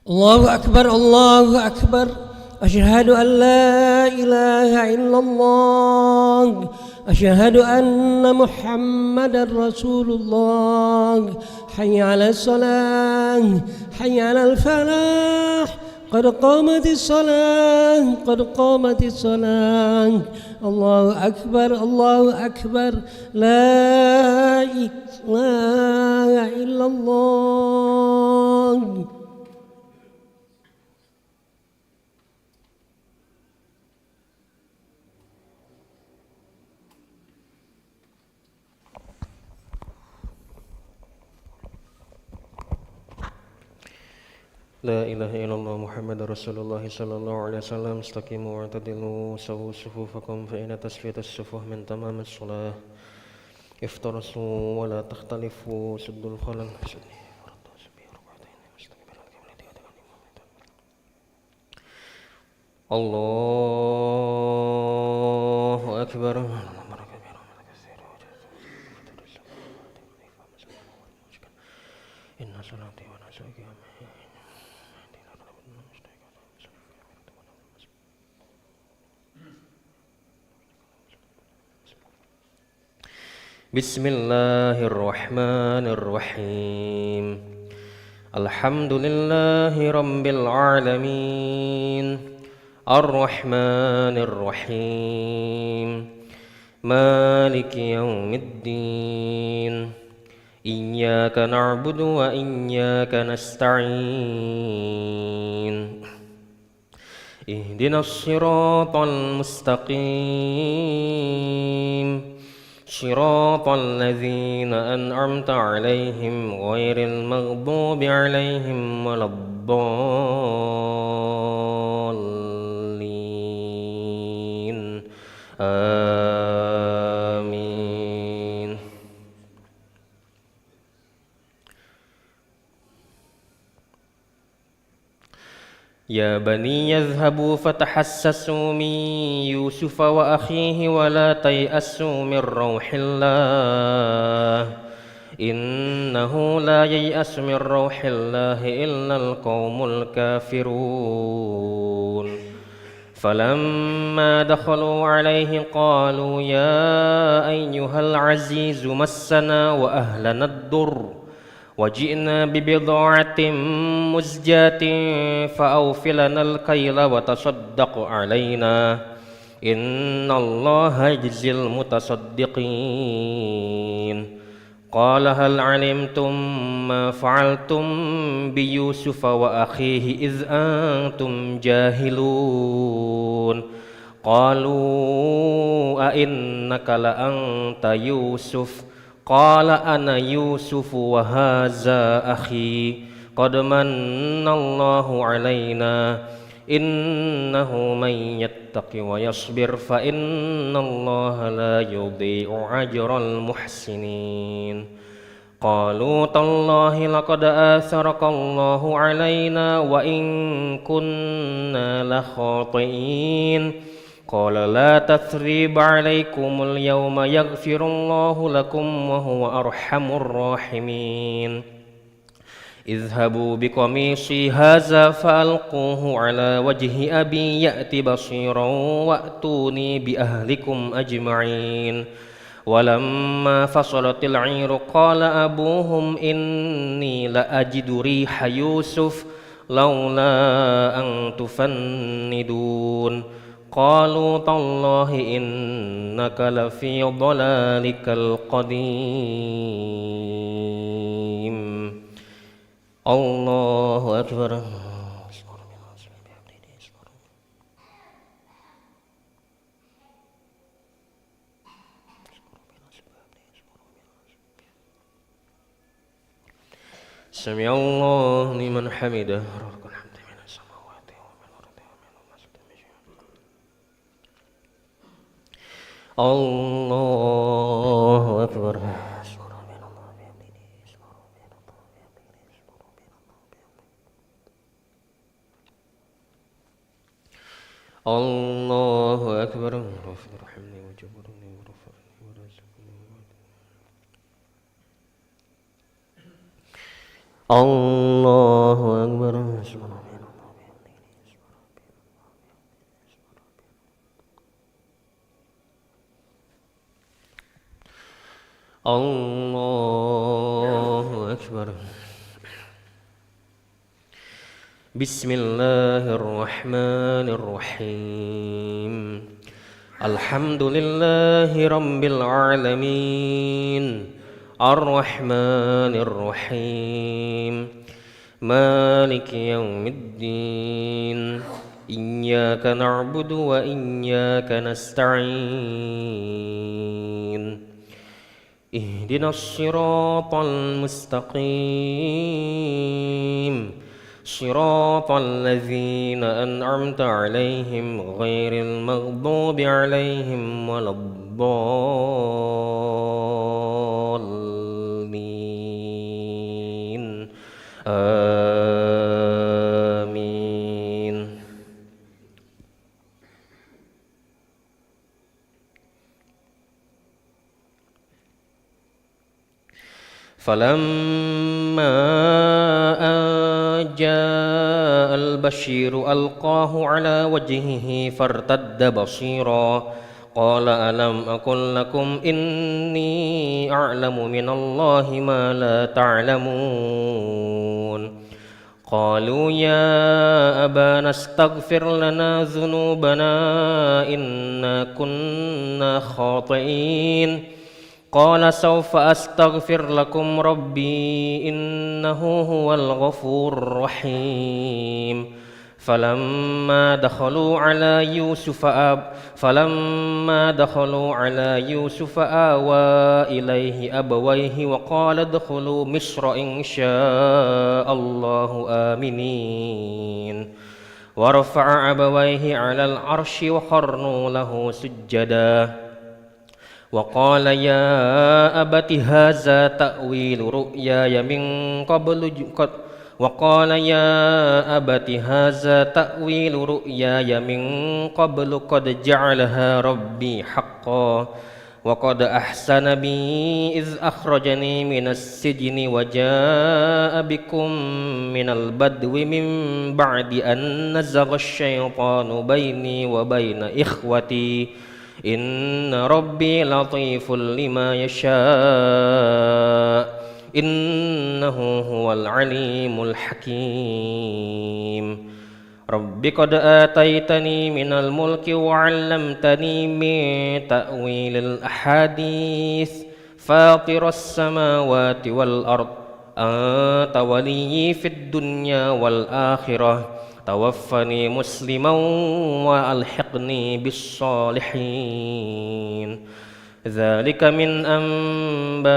الله أكبر الله أكبر أشهد أن لا إله إلا الله أشهد أن محمدا رسول الله حي على الصلاة حي على الفلاح قد قامت الصلاة قد قامت الصلاة الله أكبر لا إله إلا الله. لا إله إلا الله محمد رسول الله صلى الله عليه وسلم استقيموا واعتدلوا سووا صفوفكم فإن تسوية الصفوف من تمام الصلاة افترسوا ولا تختلفوا سدوا الخلل الله أكبر إن صلاتي ونسكي بسم الله الرحمن الرحيم الحمد لله رب العالمين الرحمن الرحيم مالك يوم الدين إياك نعبد وإياك نستعين اهدنا الصراط المستقيم صراط الذين أنعمت عليهم غير المغضوب عليهم ولا الضالين آمين. يا بني اذهبوا فتحسسوا من يوسف وأخيه ولا تيأسوا من روح الله إنه لا ييأس من روح الله إلا القوم الكافرون فلما دخلوا عليه قالوا يا أيها العزيز مسنا وأهلنا الضر وجئنا ببضاعة مزجاة فأوف لنا الكيل وتصدق علينا إن الله يجزي المتصدقين قال هل علمتم ما فعلتم بيوسف وأخيه إذ أنتم جاهلون قالوا أئنك لأنت يوسف قال أنا يوسف وهذا أخي قد من الله علينا إنه من يتق ويصبر فإن الله لا يضيع أجر المحسنين قالوا تالله لقد آثرك الله علينا وإن كنا لخاطئين قال لا تثريب عليكم اليوم يغفر الله لكم وهو أرحم الراحمين اذهبوا بقميصي هذا فألقوه على وجه أبي يأت بصيرا وأتوني بأهلكم أجمعين ولما فصلت العير قال أبوهم إني لأجد ريح يوسف لولا أن تفندون قالوا تالله إنك لفي ضلالك القديم الله أكبر. سمع الله لمن حمده الله أكبر. الله أكبر. Allahu Akbar. Allahu Akbar. Bismillahirrahmanirrahim. Alhamdulillahi rabbil alamin. Ar-Rahmanir-Rahim. Maliki yaumiddin. Iyyaka na'budu wa iyyaka nasta'in. Ihdinas siratal mustaqim. Siratal ladzina an'amta 'alaihim ghairil maghdubi 'alaihim waladdallin. Amin. Falamma jaa al-bashiru alqahu ala wajhihi fartadda basira qala alam aqul lakum inni a'lamu minallahi ma la ta'lamun. Qalu ya abana astaghfir lana dhunubana inna kunna khati'in. Qala sawfa astaghfir lakum rabbi innahu huwal ghafurur rahim. Falamma dakhalu ala Yusufa awa ilaihi abawayhi wa qala adkhulu Misra insya'allahu aminin. Wa rafa'a abawayhi 'alal 'arsyi wa kharnu lahu sujjada. وقال يا أبت هذا تأويل رؤياي من قبل قد جعلها ربي حقا وقد أحسن بي إذ أخرجني من السجن وجاء بكم من البدو من بعد أن نزغ الشيطان بيني وبين إخوتي Inna rabbi latiful lima yasha' innahu huwal alimul hakim. Rabbi qad ataitani minal mulki wa 'allamtani min ta'wilil ahadits fatiras samawati wal ard anta waliyyi fid dunya wal akhirah. Tawaffani musliman wa alhiqni bis salihin. Dzalika min amba'il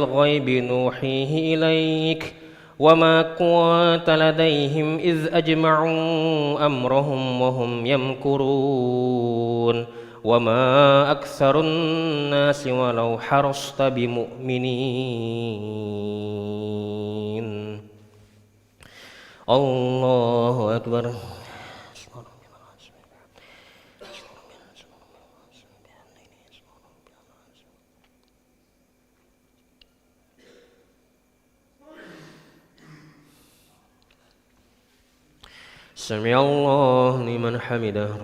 ghaibi nuhihi ilaik wa ma kunta ladaihim idz ajma'u amrahum wa hum yamkurun wa ma aktsarun nasi walau harasta bimu'minin. Allahu Akbar. Sami Allah liman hamidah.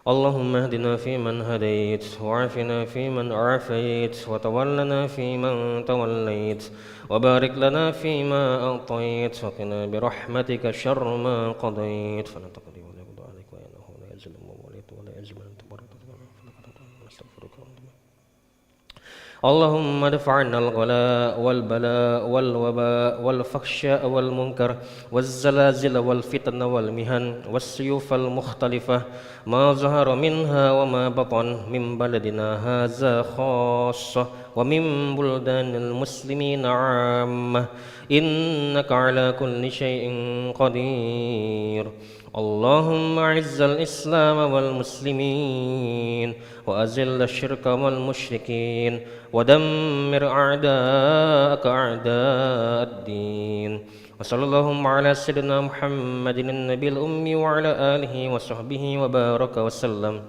Allahumma hdina fiman hadait wa afina fiman afait wa tawallana fiman tawallait wa barik lana fima a'tait wa qina bi rahmatika syarra ma qadait fa la taqdi wa la yuqda alayka wa innahu la yazlimu wa waliyatu wa la yazlimu tabaraka wa nastaghfiruka. Allahumma dafa'na al-ghala wal bala wal waba wal fakhsha wal munkar waz zalazil wal fitna wal mihan was suyuf al mukhtalifah ma zahara minha wa ma batan min baladina hadza khassah wa min buldanil muslimin 'ammah innaka 'ala kulli syai'in qadir. Allahumma izzal islam wal muslimin wa azil asyirka wal musyrikin wa dammir a'da'aka a'da'ad-din. Wa sallallahu ala sayyidina Muhammadin an-nabiyil ummi wa ala alihi wa sahbihi wa baraka wa sallam.